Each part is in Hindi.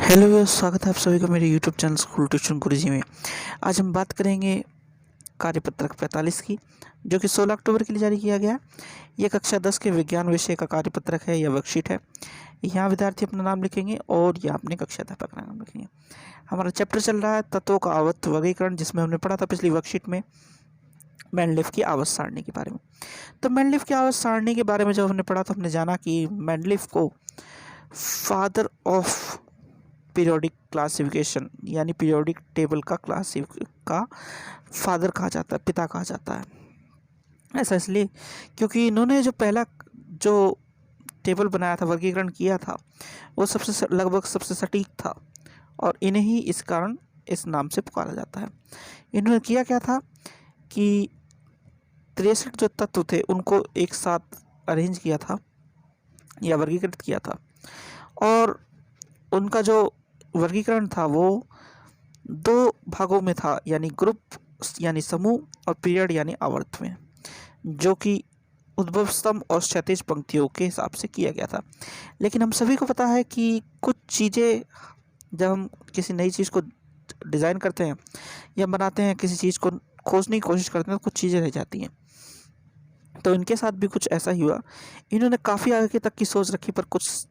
हेलो, स्वागत है आप सभी का मेरे यूट्यूब चैनल स्कूल ट्यूशन गुरुजी में। आज हम बात करेंगे कार्यपत्रक 45 की, जो कि 16 अक्टूबर के लिए जारी किया गया है। यह कक्षा 10 के विज्ञान विषय का कार्यपत्रक है या वर्कशीट है। यहाँ विद्यार्थी अपना नाम लिखेंगे और यहाँ अपने कक्षा अध्यापक का नाम लिखेंगे। हमारा चैप्टर चल रहा है तत्वों का आवर्त वर्गीकरण, जिसमें हमने पढ़ा था पिछली वर्कशीट में मेंडलीफ की आवर्त सारणी के बारे में। तो मेंडलीफ की आवर्त सारणी के बारे में जब हमने पढ़ा तो हमने जाना कि मेंडलीफ को फादर ऑफ पीरियोडिक क्लासिफिकेशन यानी पीरियोडिक टेबल का फादर कहा जाता है, पिता कहा जाता है। ऐसा इसलिए क्योंकि इन्होंने जो पहला जो टेबल बनाया था, वर्गीकरण किया था, वो लगभग सबसे सटीक था और इन्हें ही इस कारण इस नाम से पुकारा जाता है। इन्होंने किया क्या था कि 63 जो तत्व थे उनको एक साथ अरेंज किया था या वर्गीकृत किया था, और उनका जो वर्गीकरण था वो 2 भागों में था, यानी ग्रुप यानी समूह और पीरियड यानी आवर्त में, जो कि उद्भव स्तंभ और क्षैतिज पंक्तियों के हिसाब से किया गया था। लेकिन हम सभी को पता है कि कुछ चीज़ें जब हम किसी नई चीज़ को डिज़ाइन करते हैं या बनाते हैं, किसी चीज़ को खोजने की कोशिश करते हैं, तो कुछ चीज़ें रह जाती हैं। तो इनके साथ भी कुछ ऐसा ही हुआ। इन्होंने काफ़ी आगे तक की सोच रखी पर कुछ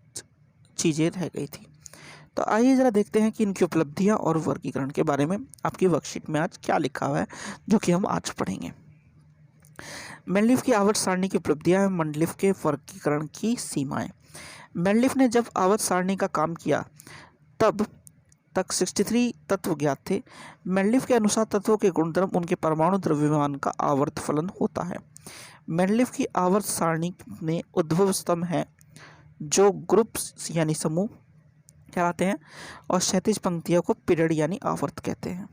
चीज़ें रह गई थी। तो आइए ज़रा देखते हैं कि इनकी उपलब्धियां और वर्गीकरण के बारे में आपकी वर्कशीट में आज क्या लिखा हुआ है, जो कि हम आज पढ़ेंगे। मेंडलीफ की आवर्त सारणी की उपलब्धियां, मेंडलीफ के वर्गीकरण की सीमाएं। मेंडलीफ ने जब आवर्त सारणी का काम किया तब तक 63 तत्व ज्ञात थे। मेंडलीफ के अनुसार तत्वों के गुणधर्म उनके परमाणु द्रव्यमान का आवर्त फलन होता है। मेंडलीफ की आवर्त सारणी में उद्भव स्तंभ है जो ग्रुप्स यानी समूह कहलाते हैं, और क्षैतिज पंक्तियों को पीरियड यानी आवर्त कहते हैं।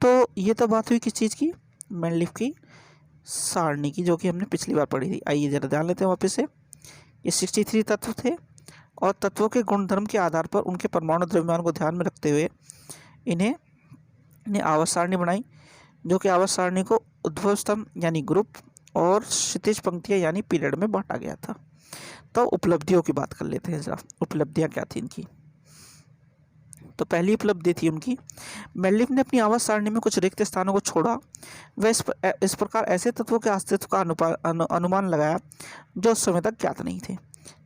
तो ये तो बात हुई किस चीज़ की, मेंडलीफ की सारणी की, जो कि हमने पिछली बार पढ़ी थी। आइए जरा ध्यान लेते हैं वापस से। ये 63 तत्व थे और तत्वों के गुणधर्म के आधार पर उनके परमाणु द्रव्यमान को ध्यान में रखते हुए इन्हें आवर्त सारणी बनाई, जो कि आवर्त सारणी को उद्भव स्तंभ यानी ग्रुप और क्षैतिज पंक्तियाँ यानी पीरियड में बांटा गया था। तो उपलब्धियों की बात कर लेते हैं जरा, उपलब्धियां क्या थी इनकी। तो पहली उपलब्धि थी उनकी, मेंडलीफ ने अपनी आवर्त सारणी में कुछ रिक्त स्थानों को छोड़ा। वह इस प्रकार ऐसे तत्वों के अस्तित्व का अनुमान लगाया जो उस समय तक ज्ञात नहीं थे,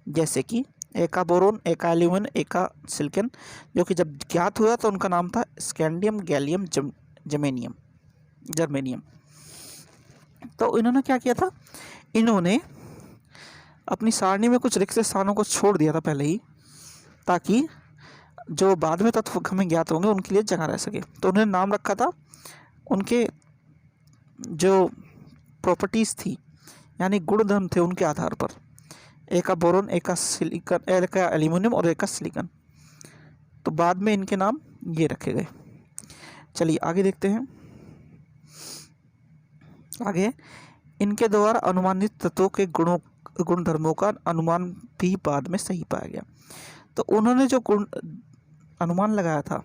जैसे कि एका बोरोन, एका एल्यूमिनियम, एका सिलिकॉन, जो कि जब ज्ञात हुआ तो उनका नाम था स्कैंडियम गैलियम जर्मेनियम। तो इन्होंने क्या किया था, इन्होंने अपनी सारणी में कुछ रिक्त स्थानों को छोड़ दिया था पहले ही, ताकि जो बाद में तत्व हमें ज्ञात होंगे उनके लिए जगह रह सके। तो उन्होंने नाम रखा था उनके जो प्रॉपर्टीज़ थी यानी गुणधर्म थे उनके आधार पर, एका बोरोन, एका सिलिकॉन, एका एल्यूमिनियम और एका सिलिकॉन। तो बाद में इनके नाम ये रखे गए। चलिए आगे देखते हैं। आगे इनके द्वारा अनुमानित तत्वों के गुणधर्मों का अनुमान भी बाद में सही पाया गया। तो उन्होंने जो अनुमान लगाया था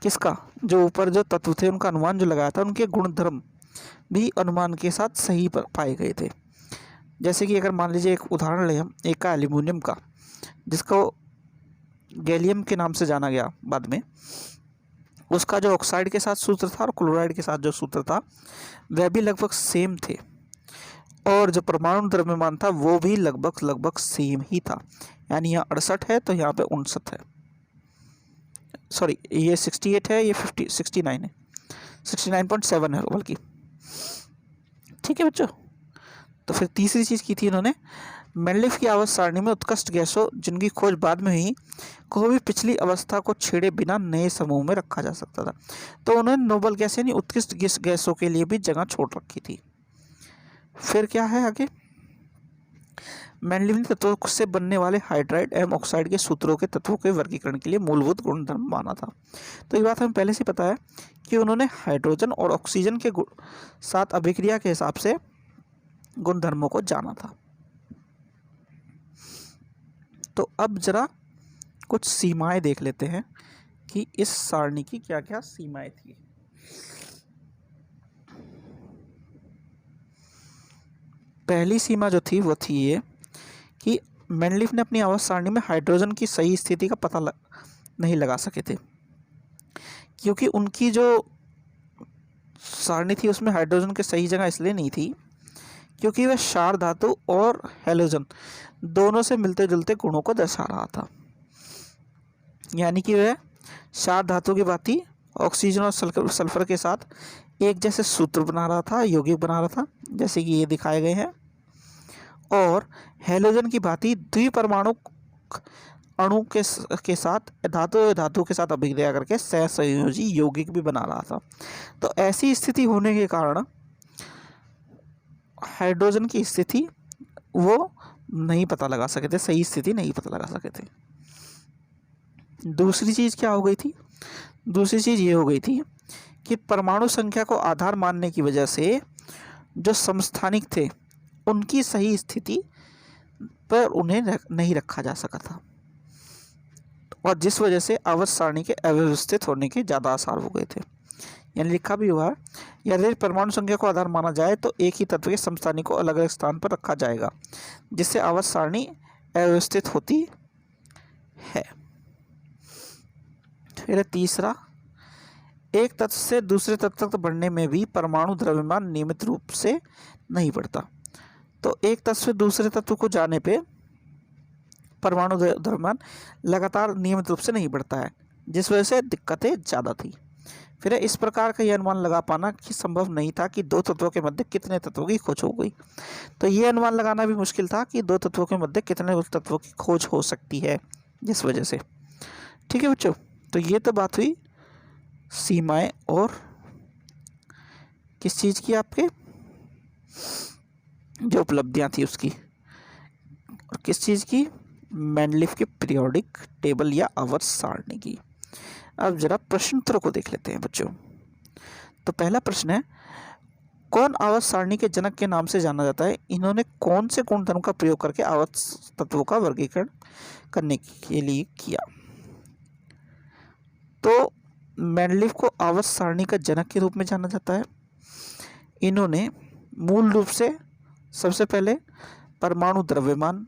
किसका, जो ऊपर जो तत्व थे उनका अनुमान जो लगाया था, उनके गुणधर्म भी अनुमान के साथ सही पाए गए थे। जैसे कि अगर मान लीजिए एक उदाहरण लें हम एका एल्यूमिनियम का, जिसको गैलियम के नाम से जाना गया बाद में, उसका जो ऑक्साइड के साथ सूत्र था और क्लोराइड के साथ जो सूत्र था वह भी लगभग सेम थे, और जो परमाणु द्रव्यमान था वो भी लगभग सेम ही था। यानी यहाँ 68 है तो यहाँ पे 59 है, सॉरी ये 68 है, ये 69 है, 69.7 है बल्कि। ठीक है बच्चों। तो फिर तीसरी चीज़ की थी इन्होंने, मेंडलीफ की आवर्त सारणी में उत्कृष्ट गैसों जिनकी खोज बाद में हुई को भी पिछली अवस्था को छेड़े बिना नए समूह में रखा जा सकता था। तो उन्होंने नोबल गैस यानी उत्कृष्ट गैसों के लिए भी जगह छोड़ रखी थी। फिर क्या है आगे, मेंडलीफ ने तत्वों से बनने वाले हाइड्राइड एवं ऑक्साइड के सूत्रों के तत्वों के वर्गीकरण के लिए मूलभूत गुणधर्म माना था। तो ये बात हमें पहले से पता है कि उन्होंने हाइड्रोजन और ऑक्सीजन के साथ अभिक्रिया के हिसाब से गुणधर्मों को जाना था। तो अब जरा कुछ सीमाएं देख लेते हैं कि इस सारणी की क्या क्या सीमाएं थी। पहली सीमा जो थी वो थी ये कि मेंडलीफ ने अपनी आवर्त सारणी में हाइड्रोजन की सही स्थिति का पता नहीं लगा सके थे, क्योंकि उनकी जो सारणी थी उसमें हाइड्रोजन की सही जगह इसलिए नहीं थी क्योंकि वह क्षार धातु और हैलोजन दोनों से मिलते जुलते गुणों को दर्शा रहा था। यानी कि वह क्षार धातु की भांति ऑक्सीजन और सल्फर के साथ एक जैसे सूत्र बना रहा था, यौगिक बना रहा था, जैसे कि ये दिखाए गए हैं, और हैलोजन की भांति द्विपरमाणु अणु के साथ धातु के साथ अभिक्रिया करके सहसंयोजी यौगिक भी बना रहा था। तो ऐसी स्थिति होने के कारण हाइड्रोजन की स्थिति वो नहीं पता लगा सके थे, सही स्थिति नहीं पता लगा सके थे। दूसरी चीज़ क्या हो गई थी? दूसरी चीज़ ये हो गई थी कि परमाणु संख्या को आधार मानने की वजह से जो समस्थानिक थे उनकी सही स्थिति पर उन्हें नहीं रखा जा सका था, और जिस वजह से आवर्त सारणी के अव्यवस्थित होने के ज़्यादा आसार हो गए थे। यानी लिखा भी हुआ है, यदि परमाणु संख्या को आधार माना जाए तो एक ही तत्व के समस्थानिक को अलग अलग स्थान पर रखा जाएगा, जिससे आवर्त सारणी अव्यवस्थित होती है। फिर तीसरा, एक तत्व से दूसरे तत्व तक बढ़ने में भी परमाणु द्रव्यमान नियमित रूप से नहीं बढ़ता। तो एक तत्व से दूसरे तत्व को जाने पे परमाणु द्रव्यमान लगातार नियमित रूप से नहीं बढ़ता है, जिस वजह से दिक्कतें ज़्यादा थी। फिर इस प्रकार का यह अनुमान लगा पाना कि संभव नहीं था कि दो तत्वों के मध्य कितने तत्वों की खोज हो गई। तो ये अनुमान लगाना भी मुश्किल था कि दो तत्वों के मध्य कितने तत्वों की खोज हो सकती है, जिस वजह से। ठीक है बच्चों, तो ये तो बात हुई सीमाएं और किस चीज़ की, आपके जो उपलब्धियां थी उसकी, और किस चीज़ की, मेंडलीफ के पीरियोडिक टेबल या आवर्त सारणी की। अब जरा प्रश्नोत्तर को देख लेते हैं बच्चों। तो पहला प्रश्न है, कौन आवर्त सारणी के जनक के नाम से जाना जाता है? इन्होंने कौन से गुणधर्म का प्रयोग करके आवर्त तत्वों का वर्गीकरण करने के लिए किया? तो मेंडलीफ को आवर्त सारणी का जनक के रूप में जाना जाता है। इन्होंने मूल रूप से सबसे पहले परमाणु द्रव्यमान,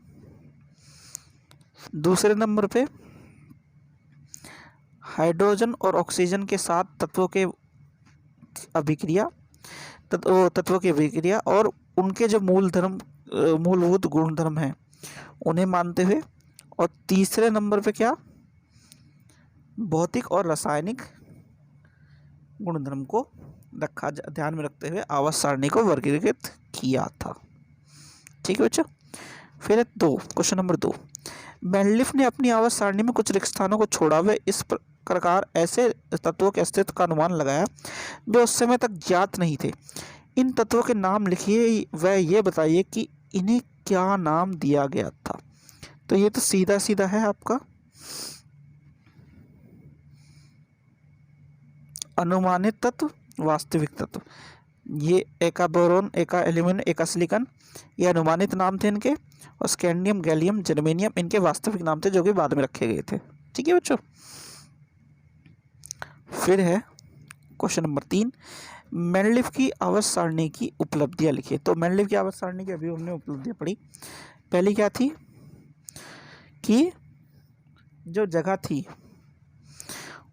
दूसरे नंबर पे हाइड्रोजन और ऑक्सीजन के साथ तत्वों के अभिक्रिया, तत्वों की अभिक्रिया और उनके जो मूलभूत गुणधर्म हैं उन्हें मानते हुए, और तीसरे नंबर पे क्या, भौतिक और रासायनिक गुणधर्म को ध्यान में रखते हुए आवर्त सारणी को वर्गीकृत किया था। ठीक है बच्चों। फिर क्वेश्चन नंबर 2, मेंडलीफ ने अपनी आवर्त सारणी में कुछ रिक्त स्थानों को छोड़ा हुआ इस प्रकार ऐसे तत्वों के अस्तित्व का अनुमान लगाया जो उस समय तक ज्ञात नहीं थे। इन तत्वों के नाम लिखिए, वह ये बताइए कि इन्हें क्या नाम दिया गया था। तो ये तो सीधा सीधा है आपका अनुमानित तत्व, वास्तविक तत्व। ये एका बोरोन, एका एल्यूमिनियम, एका सिलिकॉन, ये अनुमानित नाम थे इनके, और स्कैंडियम, गैलियम, जर्मेनियम इनके वास्तविक नाम थे जो कि बाद में रखे गए थे। ठीक है बच्चों। फिर है क्वेश्चन नंबर 3, मेंडलीफ की आवर्त सारणी की उपलब्धियां लिखिए। तो मेंडलीफ की आवर्त सारणी की अभी हमने उपलब्धियां पढ़ी। पहली क्या थी कि जो जगह थी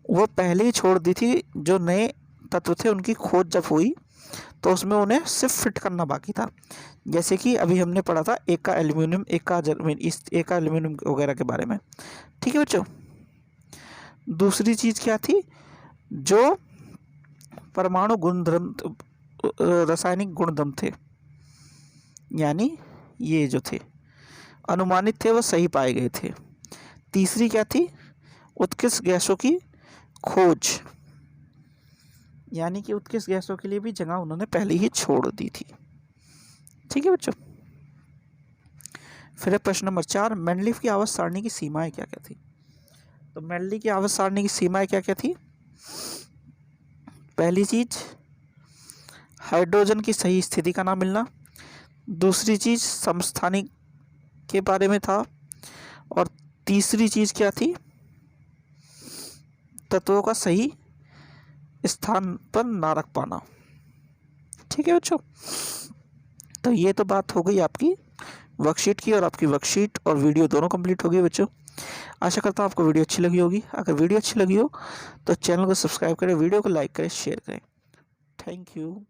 वो पहले ही छोड़ दी थी, जो नए तत्व थे उनकी खोज जब हुई तो उसमें उन्हें सिर्फ फिट करना बाकी था। जैसे कि अभी हमने पढ़ा था एका एल्यूमिनियम, एका एल्यूमिनियम वगैरह के बारे में। ठीक है बच्चों। दूसरी चीज़ क्या थी, जो परमाणु गुणधर्म, रासायनिक गुणधर्म थे, यानी ये जो थे अनुमानित थे वो सही पाए गए थे। तीसरी क्या थी, उत्कृष्ट गैसों की खोज, यानी कि उत्कृष्ट गैसों के लिए भी जगह उन्होंने पहले ही छोड़ दी थी। ठीक है बच्चों। फिर प्रश्न नंबर 4, मेंडलीफ की आवर्त सारणी की सीमाएं क्या क्या थी? तो मेंडलीफ की आवर्त सारणी की सीमाएं क्या क्या थी? पहली चीज, हाइड्रोजन की सही स्थिति का ना मिलना। दूसरी चीज समस्थानिक के बारे में था, और तीसरी चीज क्या थी, तत्वों का सही स्थान पर ना रख पाना। ठीक है बच्चों। तो ये तो बात हो गई आपकी वर्कशीट की, और आपकी वर्कशीट और वीडियो दोनों कंप्लीट हो गई बच्चों। आशा करता हूँ आपको वीडियो अच्छी लगी होगी। अगर वीडियो अच्छी लगी हो तो चैनल को सब्सक्राइब करें, वीडियो को लाइक करें, शेयर करें। Thank you.